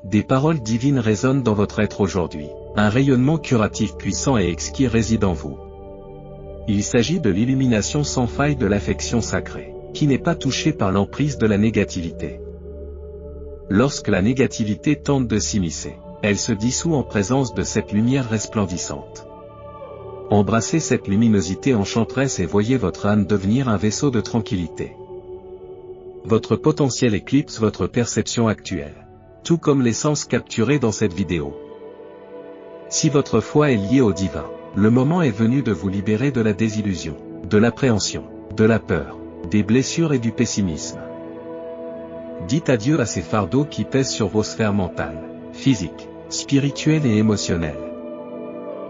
Des paroles divines résonnent dans votre être aujourd'hui. Un rayonnement curatif puissant et exquis réside en vous. Il s'agit de l'illumination sans faille de l'affection sacrée, qui n'est pas touchée par l'emprise de la négativité. Lorsque la négativité tente de s'immiscer, elle se dissout en présence de cette lumière resplendissante. Embrassez cette luminosité enchanteresse et voyez votre âme devenir un vaisseau de tranquillité. Votre potentiel éclipse votre perception actuelle, tout comme l'essence capturée dans cette vidéo. Si votre foi est liée au divin, le moment est venu de vous libérer de la désillusion, de l'appréhension, de la peur, des blessures et du pessimisme. Dites adieu à ces fardeaux qui pèsent sur vos sphères mentales, physiques, spirituelles et émotionnelles.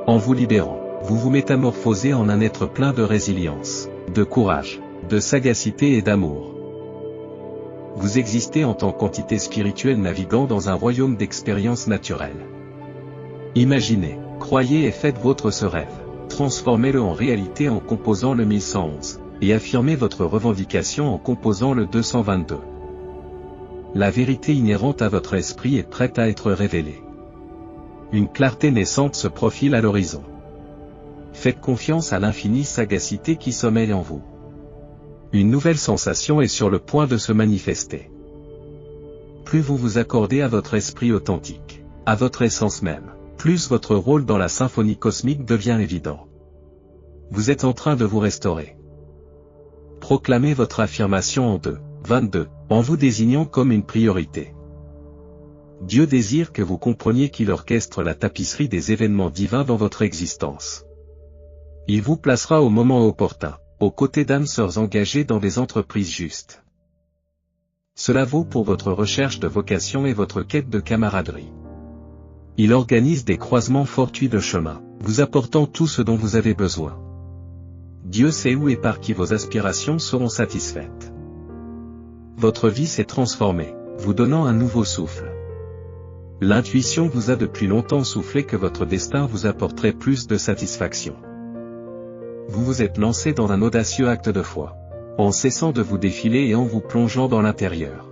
En vous libérant, vous vous métamorphosez en un être plein de résilience, de courage, de sagacité et d'amour. Vous existez en tant qu'entité spirituelle naviguant dans un royaume d'expériences naturelles. Imaginez, croyez et faites vôtre ce rêve, transformez-le en réalité en composant le 1111, et affirmez votre revendication en composant le 222. La vérité inhérente à votre esprit est prête à être révélée. Une clarté naissante se profile à l'horizon. Faites confiance à l'infinie sagacité qui sommeille en vous. Une nouvelle sensation est sur le point de se manifester. Plus vous vous accordez à votre esprit authentique, à votre essence même, plus votre rôle dans la symphonie cosmique devient évident. Vous êtes en train de vous restaurer. Proclamez votre affirmation en 2:22, en vous désignant comme une priorité. Dieu désire que vous compreniez qu'il orchestre la tapisserie des événements divins dans votre existence. Il vous placera au moment opportun, aux côtés d'âmes sœurs engagées dans des entreprises justes. Cela vaut pour votre recherche de vocation et votre quête de camaraderie. Il organise des croisements fortuits de chemin, vous apportant tout ce dont vous avez besoin. Dieu sait où et par qui vos aspirations seront satisfaites. Votre vie s'est transformée, vous donnant un nouveau souffle. L'intuition vous a depuis longtemps soufflé que votre destin vous apporterait plus de satisfaction. Vous vous êtes lancé dans un audacieux acte de foi, en cessant de vous défiler et en vous plongeant dans l'intérieur.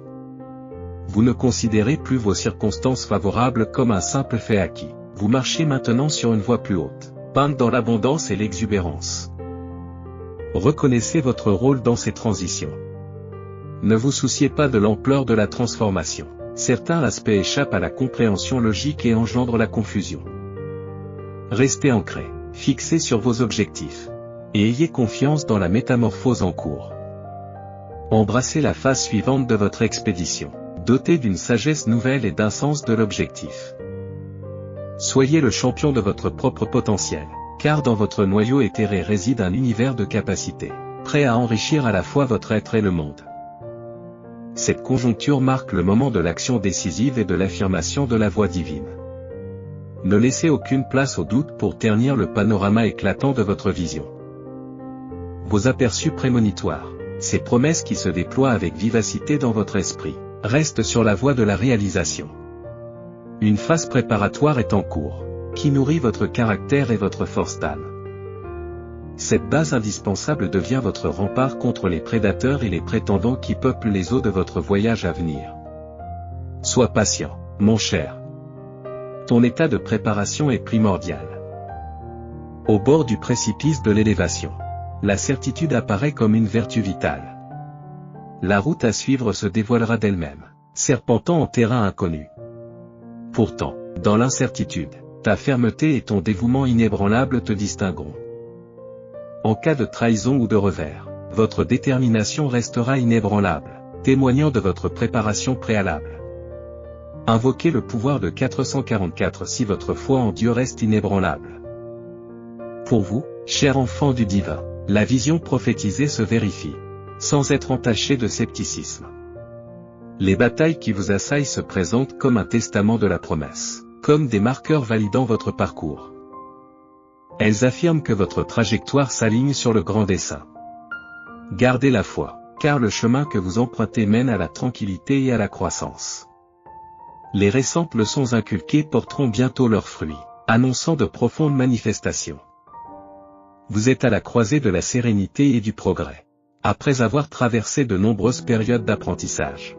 Vous ne considérez plus vos circonstances favorables comme un simple fait acquis, vous marchez maintenant sur une voie plus haute, peinte dans l'abondance et l'exubérance. Reconnaissez votre rôle dans ces transitions. Ne vous souciez pas de l'ampleur de la transformation. Certains aspects échappent à la compréhension logique et engendrent la confusion. Restez ancré, fixé sur vos objectifs. Et ayez confiance dans la métamorphose en cours. Embrassez la phase suivante de votre expédition, dotée d'une sagesse nouvelle et d'un sens de l'objectif. Soyez le champion de votre propre potentiel, car dans votre noyau éthéré réside un univers de capacités, prêt à enrichir à la fois votre être et le monde. Cette conjoncture marque le moment de l'action décisive et de l'affirmation de la voix divine. Ne laissez aucune place au doute pour ternir le panorama éclatant de votre vision. Vos aperçus prémonitoires, ces promesses qui se déploient avec vivacité dans votre esprit, restent sur la voie de la réalisation. Une phase préparatoire est en cours, qui nourrit votre caractère et votre force d'âme. Cette base indispensable devient votre rempart contre les prédateurs et les prétendants qui peuplent les eaux de votre voyage à venir. Sois patient, mon cher. Ton état de préparation est primordial. Au bord du précipice de l'élévation, la certitude apparaît comme une vertu vitale. La route à suivre se dévoilera d'elle-même, serpentant en terrain inconnu. Pourtant, dans l'incertitude, ta fermeté et ton dévouement inébranlable te distingueront. En cas de trahison ou de revers, votre détermination restera inébranlable, témoignant de votre préparation préalable. Invoquez le pouvoir de 444 si votre foi en Dieu reste inébranlable. Pour vous, cher enfant du divin, la vision prophétisée se vérifie, sans être entachée de scepticisme. Les batailles qui vous assaillent se présentent comme un testament de la promesse, comme des marqueurs validant votre parcours. Elles affirment que votre trajectoire s'aligne sur le grand dessein. Gardez la foi, car le chemin que vous empruntez mène à la tranquillité et à la croissance. Les récentes leçons inculquées porteront bientôt leurs fruits, annonçant de profondes manifestations. Vous êtes à la croisée de la sérénité et du progrès, après avoir traversé de nombreuses périodes d'apprentissage.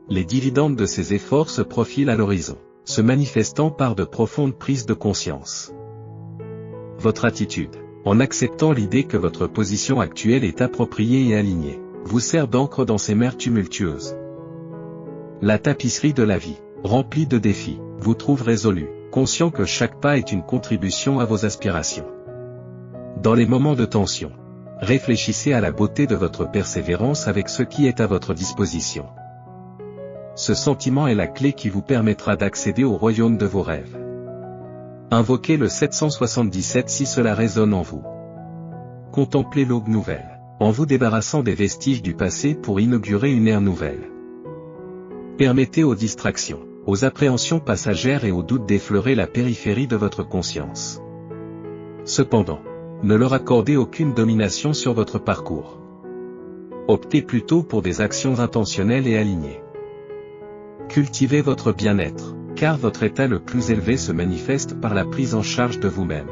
Les dividendes de ces efforts se profilent à l'horizon, se manifestant par de profondes prises de conscience. Votre attitude, en acceptant l'idée que votre position actuelle est appropriée et alignée, vous sert d'ancre dans ces mers tumultueuses. La tapisserie de la vie, remplie de défis, vous trouve résolu, conscient que chaque pas est une contribution à vos aspirations. Dans les moments de tension, réfléchissez à la beauté de votre persévérance avec ce qui est à votre disposition. Ce sentiment est la clé qui vous permettra d'accéder au royaume de vos rêves. Invoquez le 777 si cela résonne en vous. Contemplez l'aube nouvelle, en vous débarrassant des vestiges du passé pour inaugurer une ère nouvelle. Permettez aux distractions, aux appréhensions passagères et aux doutes d'effleurer la périphérie de votre conscience. Cependant, ne leur accordez aucune domination sur votre parcours. Optez plutôt pour des actions intentionnelles et alignées. Cultivez votre bien-être, car votre état le plus élevé se manifeste par la prise en charge de vous-même.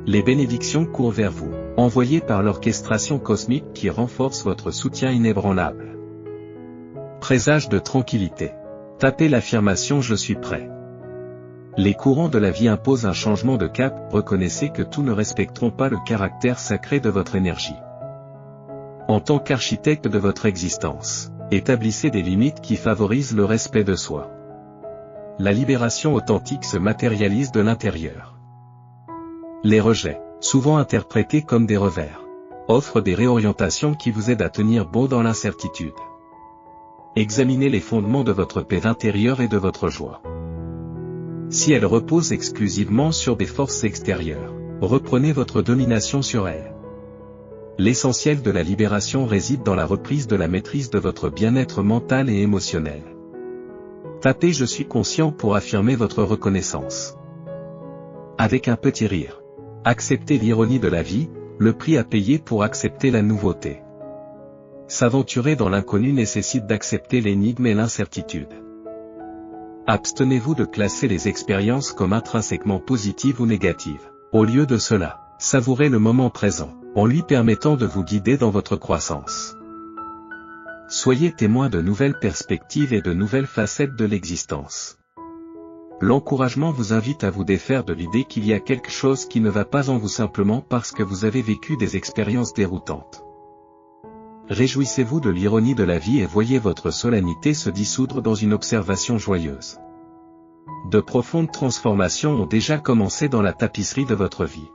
Les bénédictions courent vers vous, envoyées par l'orchestration cosmique qui renforce votre soutien inébranlable. Présage de tranquillité. Tapez l'affirmation « Je suis prêt ». Les courants de la vie imposent un changement de cap, reconnaissez que tous ne respecteront pas le caractère sacré de votre énergie. En tant qu'architecte de votre existence, établissez des limites qui favorisent le respect de soi. La libération authentique se matérialise de l'intérieur. Les rejets, souvent interprétés comme des revers, offrent des réorientations qui vous aident à tenir bon dans l'incertitude. Examinez les fondements de votre paix intérieure et de votre joie. Si elle repose exclusivement sur des forces extérieures, reprenez votre domination sur elles. L'essentiel de la libération réside dans la reprise de la maîtrise de votre bien-être mental et émotionnel. Tapez « Je suis conscient » pour affirmer votre reconnaissance. Avec un petit rire. Acceptez l'ironie de la vie, le prix à payer pour accepter la nouveauté. S'aventurer dans l'inconnu nécessite d'accepter l'énigme et l'incertitude. Abstenez-vous de classer les expériences comme intrinsèquement positives ou négatives. Au lieu de cela, savourez le moment présent, en lui permettant de vous guider dans votre croissance. Soyez témoin de nouvelles perspectives et de nouvelles facettes de l'existence. L'encouragement vous invite à vous défaire de l'idée qu'il y a quelque chose qui ne va pas en vous simplement parce que vous avez vécu des expériences déroutantes. Réjouissez-vous de l'ironie de la vie et voyez votre solennité se dissoudre dans une observation joyeuse. De profondes transformations ont déjà commencé dans la tapisserie de votre vie.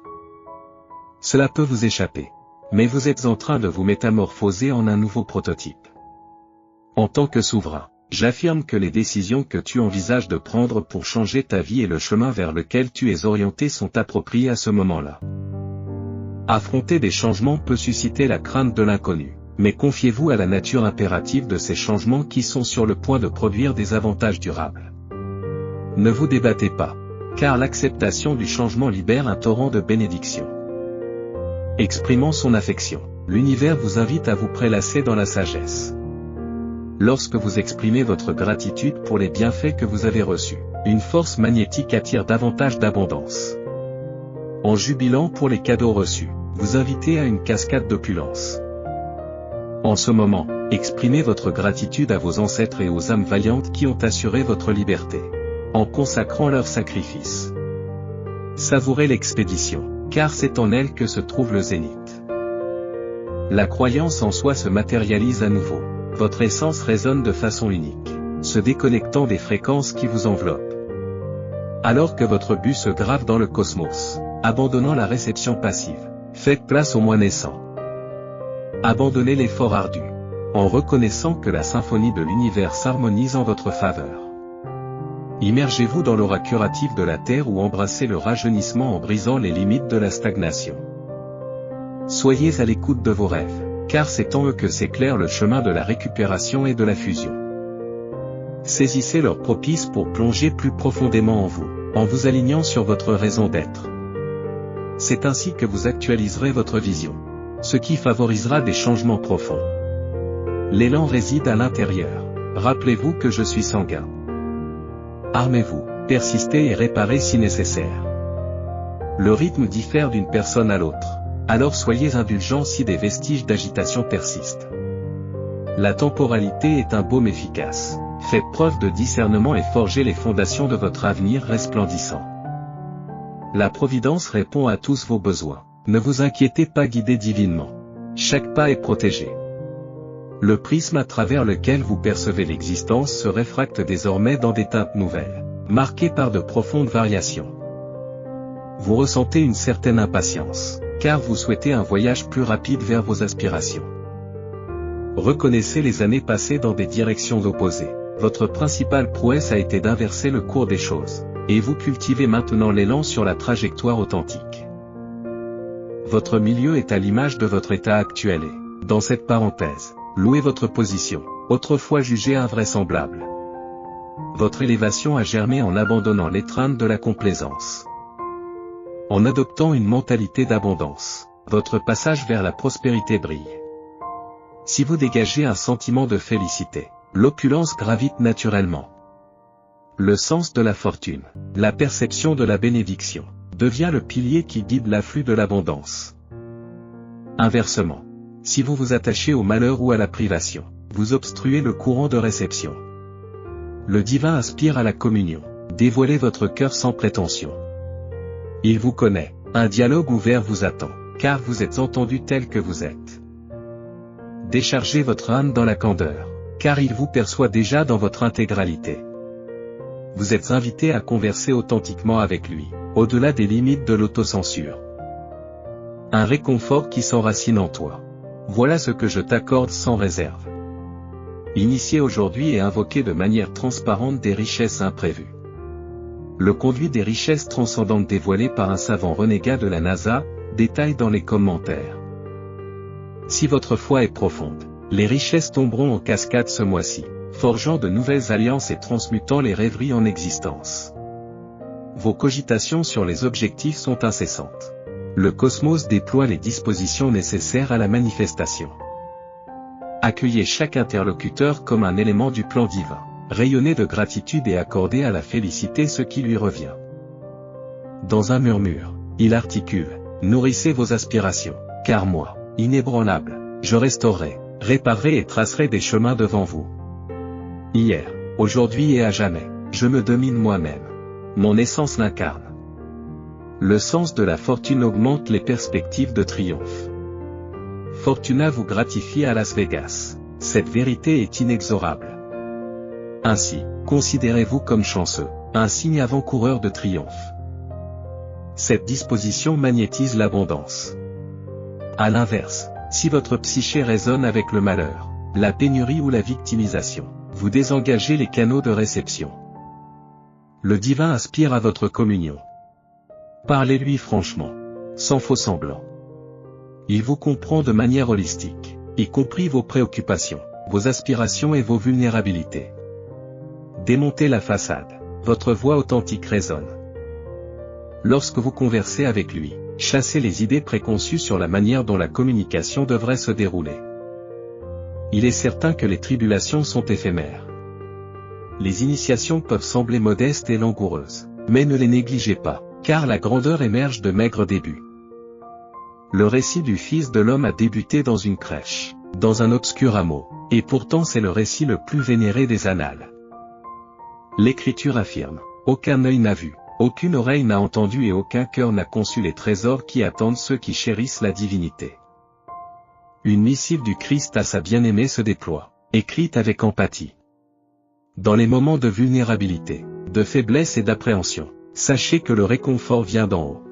Cela peut vous échapper, mais vous êtes en train de vous métamorphoser en un nouveau prototype. En tant que souverain, j'affirme que les décisions que tu envisages de prendre pour changer ta vie et le chemin vers lequel tu es orienté sont appropriés à ce moment-là. Affronter des changements peut susciter la crainte de l'inconnu, mais confiez-vous à la nature impérative de ces changements qui sont sur le point de produire des avantages durables. Ne vous débattez pas, car l'acceptation du changement libère un torrent de bénédictions. Exprimant son affection, l'univers vous invite à vous prélasser dans la sagesse. Lorsque vous exprimez votre gratitude pour les bienfaits que vous avez reçus, une force magnétique attire davantage d'abondance. En jubilant pour les cadeaux reçus, vous invitez à une cascade d'opulence. En ce moment, exprimez votre gratitude à vos ancêtres et aux âmes valiantes qui ont assuré votre liberté, en consacrant leur sacrifice. Savourez l'expédition, car c'est en elle que se trouve le zénith. La croyance en soi se matérialise à nouveau. Votre essence résonne de façon unique, se déconnectant des fréquences qui vous enveloppent. Alors que votre but se grave dans le cosmos, abandonnant la réception passive, faites place au moi naissant. Abandonnez l'effort ardu, en reconnaissant que la symphonie de l'univers s'harmonise en votre faveur. Immergez-vous dans l'aura curative de la Terre ou embrassez le rajeunissement en brisant les limites de la stagnation. Soyez à l'écoute de vos rêves, car c'est en eux que s'éclaire le chemin de la récupération et de la fusion. Saisissez leurs propices pour plonger plus profondément en vous alignant sur votre raison d'être. C'est ainsi que vous actualiserez votre vision, ce qui favorisera des changements profonds. L'élan réside à l'intérieur. Rappelez-vous que je suis sanguin. Armez-vous, persistez et réparez si nécessaire. Le rythme diffère d'une personne à l'autre, alors soyez indulgents si des vestiges d'agitation persistent. La temporalité est un baume efficace. Faites preuve de discernement et forgez les fondations de votre avenir resplendissant. La Providence répond à tous vos besoins. Ne vous inquiétez pas, guidé divinement. Chaque pas est protégé. Le prisme à travers lequel vous percevez l'existence se réfracte désormais dans des teintes nouvelles, marquées par de profondes variations. Vous ressentez une certaine impatience, car vous souhaitez un voyage plus rapide vers vos aspirations. Reconnaissez les années passées dans des directions opposées. Votre principale prouesse a été d'inverser le cours des choses, et vous cultivez maintenant l'élan sur la trajectoire authentique. Votre milieu est à l'image de votre état actuel et, dans cette parenthèse, louez votre position, autrefois jugée invraisemblable. Votre élévation a germé en abandonnant l'étreinte de la complaisance. En adoptant une mentalité d'abondance, votre passage vers la prospérité brille. Si vous dégagez un sentiment de félicité, l'opulence gravite naturellement. Le sens de la fortune, la perception de la bénédiction, devient le pilier qui guide l'afflux de l'abondance. Inversement, si vous vous attachez au malheur ou à la privation, vous obstruez le courant de réception. Le divin aspire à la communion. Dévoilez votre cœur sans prétention. Il vous connaît, un dialogue ouvert vous attend, car vous êtes entendu tel que vous êtes. Déchargez votre âme dans la candeur, car il vous perçoit déjà dans votre intégralité. Vous êtes invité à converser authentiquement avec lui, au-delà des limites de l'autocensure. Un réconfort qui s'enracine en toi. Voilà ce que je t'accorde sans réserve. Initiez aujourd'hui et invoquez de manière transparente des richesses imprévues. Le conduit des richesses transcendantes dévoilé par un savant renégat de la NASA, détaille dans les commentaires. Si votre foi est profonde, les richesses tomberont en cascade ce mois-ci, forgeant de nouvelles alliances et transmutant les rêveries en existence. Vos cogitations sur les objectifs sont incessantes. Le cosmos déploie les dispositions nécessaires à la manifestation. Accueillez chaque interlocuteur comme un élément du plan divin. Rayonnez de gratitude et accordez à la félicité ce qui lui revient. Dans un murmure, il articule, nourrissez vos aspirations, car moi, inébranlable, je restaurerai, réparerai et tracerai des chemins devant vous. Hier, aujourd'hui et à jamais, je me domine moi-même. Mon essence l'incarne. Le sens de la fortune augmente les perspectives de triomphe. Fortuna vous gratifie à Las Vegas. Cette vérité est inexorable. Ainsi, considérez-vous comme chanceux, un signe avant-coureur de triomphe. Cette disposition magnétise l'abondance. À l'inverse, si votre psyché résonne avec le malheur, la pénurie ou la victimisation, vous désengagez les canaux de réception. Le divin aspire à votre communion. Parlez-lui franchement, sans faux semblant. Il vous comprend de manière holistique, y compris vos préoccupations, vos aspirations et vos vulnérabilités. Démontez la façade, votre voix authentique résonne. Lorsque vous conversez avec lui, chassez les idées préconçues sur la manière dont la communication devrait se dérouler. Il est certain que les tribulations sont éphémères. Les initiations peuvent sembler modestes et langoureuses, mais ne les négligez pas, car la grandeur émerge de maigres débuts. Le récit du Fils de l'homme a débuté dans une crèche, dans un obscur hameau, et pourtant c'est le récit le plus vénéré des annales. L'Écriture affirme, aucun œil n'a vu, aucune oreille n'a entendu et aucun cœur n'a conçu les trésors qui attendent ceux qui chérissent la divinité. Une missive du Christ à sa bien-aimée se déploie, écrite avec empathie. Dans les moments de vulnérabilité, de faiblesse et d'appréhension, sachez que le réconfort vient d'en haut.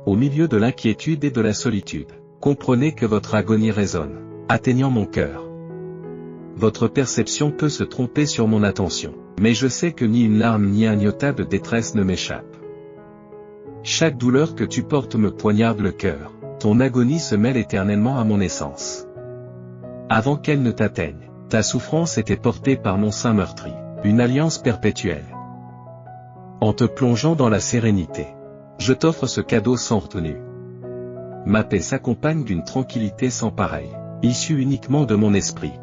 Au milieu de l'inquiétude et de la solitude, comprenez que votre agonie résonne, atteignant mon cœur. Votre perception peut se tromper sur mon attention, mais je sais que ni une larme ni un iota de détresse ne m'échappe. Chaque douleur que tu portes me poignarde le cœur, ton agonie se mêle éternellement à mon essence. Avant qu'elle ne t'atteigne, ta souffrance était portée par mon sein meurtri, une alliance perpétuelle. En te plongeant dans la sérénité, je t'offre ce cadeau sans retenue. Ma paix s'accompagne d'une tranquillité sans pareille, issue uniquement de mon esprit.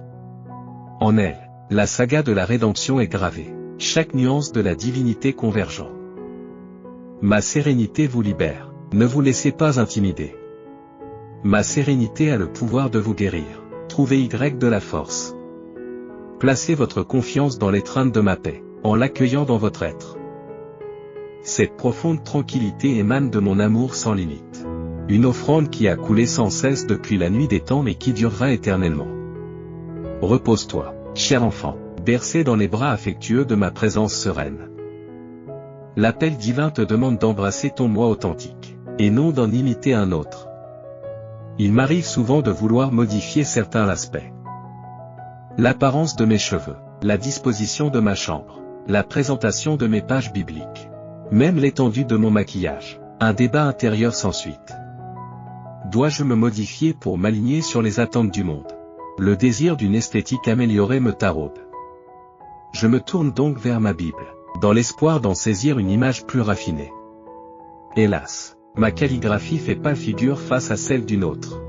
En elle, la saga de la rédemption est gravée, chaque nuance de la divinité convergeant. Ma sérénité vous libère, ne vous laissez pas intimider. Ma sérénité a le pouvoir de vous guérir, Trouvez de la force. Placez votre confiance dans l'étreinte de ma paix, en l'accueillant dans votre être. Cette profonde tranquillité émane de mon amour sans limite. Une offrande qui a coulé sans cesse depuis la nuit des temps mais qui durera éternellement. Repose-toi, cher enfant, bercé dans les bras affectueux de ma présence sereine. L'appel divin te demande d'embrasser ton moi authentique, et non d'en imiter un autre. Il m'arrive souvent de vouloir modifier certains aspects. L'apparence de mes cheveux, la disposition de ma chambre, la présentation de mes pages bibliques, même l'étendue de mon maquillage. Un débat intérieur sans suite. Dois-je me modifier pour m'aligner sur les attentes du monde? Le désir d'une esthétique améliorée me taraude. Je me tourne donc vers ma Bible, dans l'espoir d'en saisir une image plus raffinée. Hélas, ma calligraphie fait pas figure face à celle d'une autre.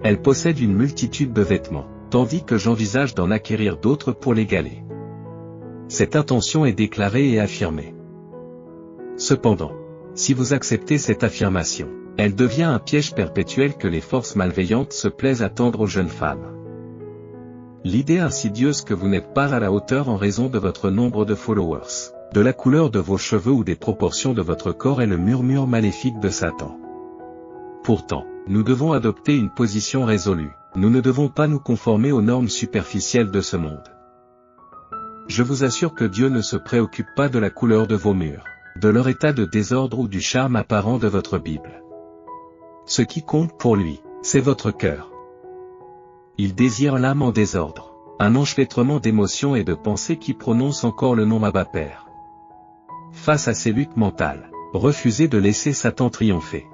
Elle possède une multitude de vêtements, tandis que j'envisage d'en acquérir d'autres pour l'égaler. Cette intention est déclarée et affirmée. Cependant, si vous acceptez cette affirmation, elle devient un piège perpétuel que les forces malveillantes se plaisent à tendre aux jeunes femmes. L'idée insidieuse que vous n'êtes pas à la hauteur en raison de votre nombre de followers, de la couleur de vos cheveux ou des proportions de votre corps est le murmure maléfique de Satan. Pourtant, nous devons adopter une position résolue, nous ne devons pas nous conformer aux normes superficielles de ce monde. Je vous assure que Dieu ne se préoccupe pas de la couleur de vos murs, de leur état de désordre ou du charme apparent de votre Bible. Ce qui compte pour lui, c'est votre cœur. Il désire l'âme en désordre, un enchevêtrement d'émotions et de pensées qui prononcent encore le nom Abba Père. Face à ces luttes mentales, refusez de laisser Satan triompher.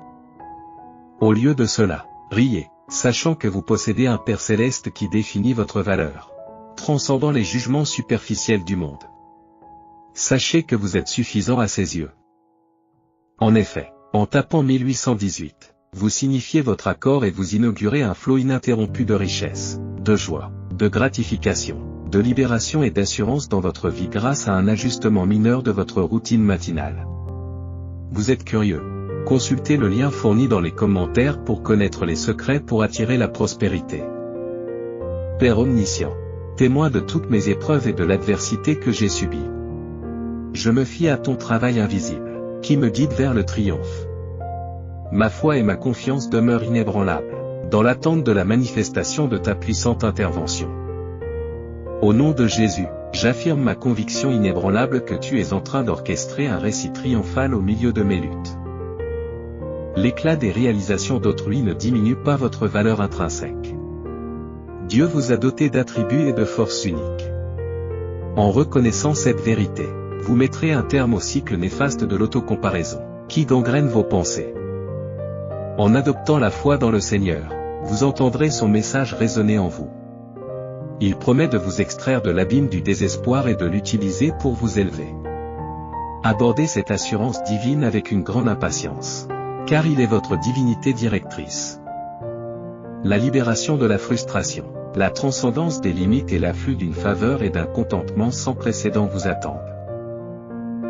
Au lieu de cela, riez, sachant que vous possédez un Père céleste qui définit votre valeur, transcendant les jugements superficiels du monde. Sachez que vous êtes suffisant à ses yeux. En effet, en tapant 1818, vous signifiez votre accord et vous inaugurez un flot ininterrompu de richesse, de joie, de gratification, de libération et d'assurance dans votre vie grâce à un ajustement mineur de votre routine matinale. Vous êtes curieux? Consultez le lien fourni dans les commentaires pour connaître les secrets pour attirer la prospérité. Père omniscient, témoin de toutes mes épreuves et de l'adversité que j'ai subie. Je me fie à ton travail invisible, qui me guide vers le triomphe. Ma foi et ma confiance demeurent inébranlables, dans l'attente de la manifestation de ta puissante intervention. Au nom de Jésus, j'affirme ma conviction inébranlable que tu es en train d'orchestrer un récit triomphal au milieu de mes luttes. L'éclat des réalisations d'autrui ne diminue pas votre valeur intrinsèque. Dieu vous a doté d'attributs et de forces uniques. En reconnaissant cette vérité, vous mettrez un terme au cycle néfaste de l'autocomparaison, qui gangrène vos pensées. En adoptant la foi dans le Seigneur, vous entendrez son message résonner en vous. Il promet de vous extraire de l'abîme du désespoir et de l'utiliser pour vous élever. Abordez cette assurance divine avec une grande impatience, car il est votre divinité directrice. La libération de la frustration, la transcendance des limites et l'afflux d'une faveur et d'un contentement sans précédent vous attendent.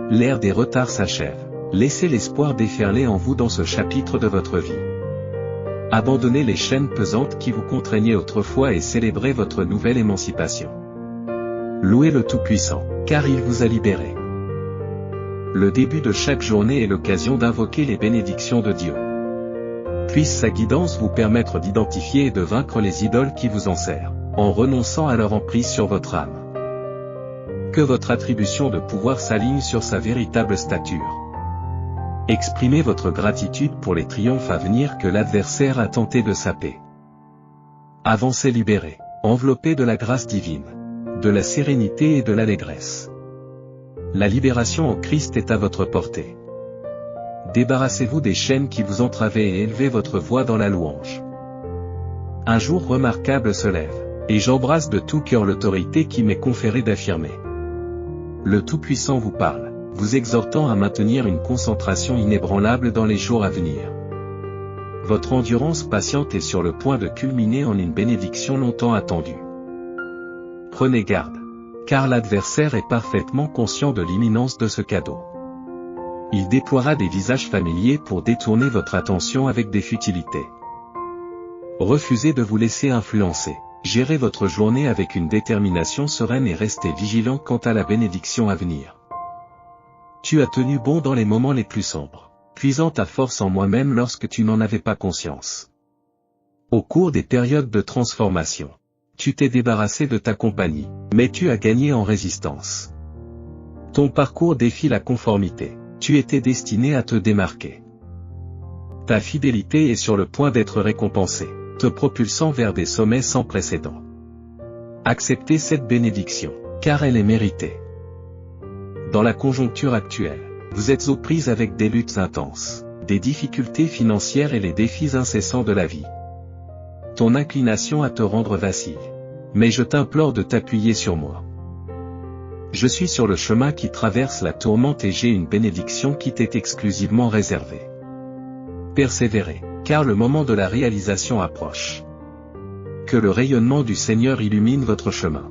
L'ère des retards s'achève. Laissez l'espoir déferler en vous dans ce chapitre de votre vie. Abandonnez les chaînes pesantes qui vous contraignaient autrefois et célébrez votre nouvelle émancipation. Louez le Tout-Puissant, car il vous a libéré. Le début de chaque journée est l'occasion d'invoquer les bénédictions de Dieu. Puisse sa guidance vous permettre d'identifier et de vaincre les idoles qui vous enserrent, en renonçant à leur emprise sur votre âme. Que votre attribution de pouvoir s'aligne sur sa véritable stature. Exprimez votre gratitude pour les triomphes à venir que l'adversaire a tenté de saper. Avancez libérés, enveloppés de la grâce divine, de la sérénité et de l'allégresse. La libération en Christ est à votre portée. Débarrassez-vous des chaînes qui vous entravaient et élevez votre voix dans la louange. Un jour remarquable se lève, et j'embrasse de tout cœur l'autorité qui m'est conférée d'affirmer. Le Tout-Puissant vous parle, vous exhortant à maintenir une concentration inébranlable dans les jours à venir. Votre endurance patiente est sur le point de culminer en une bénédiction longtemps attendue. Prenez garde, car l'adversaire est parfaitement conscient de l'imminence de ce cadeau. Il déploiera des visages familiers pour détourner votre attention avec des futilités. Refusez de vous laisser influencer. Gérez votre journée avec une détermination sereine et restez vigilant quant à la bénédiction à venir. Tu as tenu bon dans les moments les plus sombres, puisant ta force en moi-même lorsque tu n'en avais pas conscience. Au cours des périodes de transformation, tu t'es débarrassé de ta compagnie, mais tu as gagné en résistance. Ton parcours défie la conformité, tu étais destiné à te démarquer. Ta fidélité est sur le point d'être récompensée, te propulsant vers des sommets sans précédent. Acceptez cette bénédiction, car elle est méritée. Dans la conjoncture actuelle, vous êtes aux prises avec des luttes intenses, des difficultés financières et les défis incessants de la vie. Ton inclination à te rendre vacille. Mais je t'implore de t'appuyer sur moi. Je suis sur le chemin qui traverse la tourmente et j'ai une bénédiction qui t'est exclusivement réservée. Persévérez, car le moment de la réalisation approche. Que le rayonnement du Seigneur illumine votre chemin.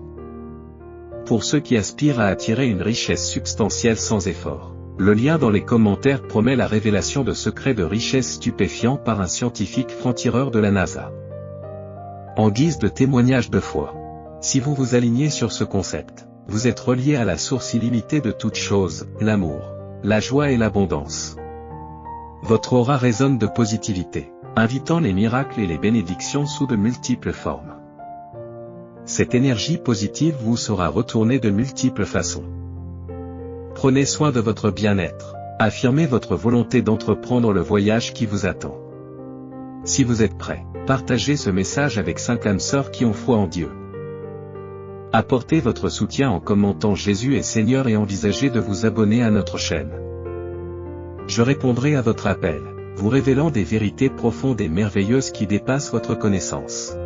Pour ceux qui aspirent à attirer une richesse substantielle sans effort, le lien dans les commentaires promet la révélation de secrets de richesse stupéfiants par un scientifique franc-tireur de la NASA. En guise de témoignage de foi, si vous vous alignez sur ce concept, vous êtes relié à la source illimitée de toutes choses, l'amour, la joie et l'abondance. Votre aura résonne de positivité, invitant les miracles et les bénédictions sous de multiples formes. Cette énergie positive vous sera retournée de multiples façons. Prenez soin de votre bien-être, affirmez votre volonté d'entreprendre le voyage qui vous attend. Si vous êtes prêt, partagez ce message avec 5 âmes sœurs qui ont foi en Dieu. Apportez votre soutien en commentant Jésus est Seigneur et envisagez de vous abonner à notre chaîne. Je répondrai à votre appel, vous révélant des vérités profondes et merveilleuses qui dépassent votre connaissance.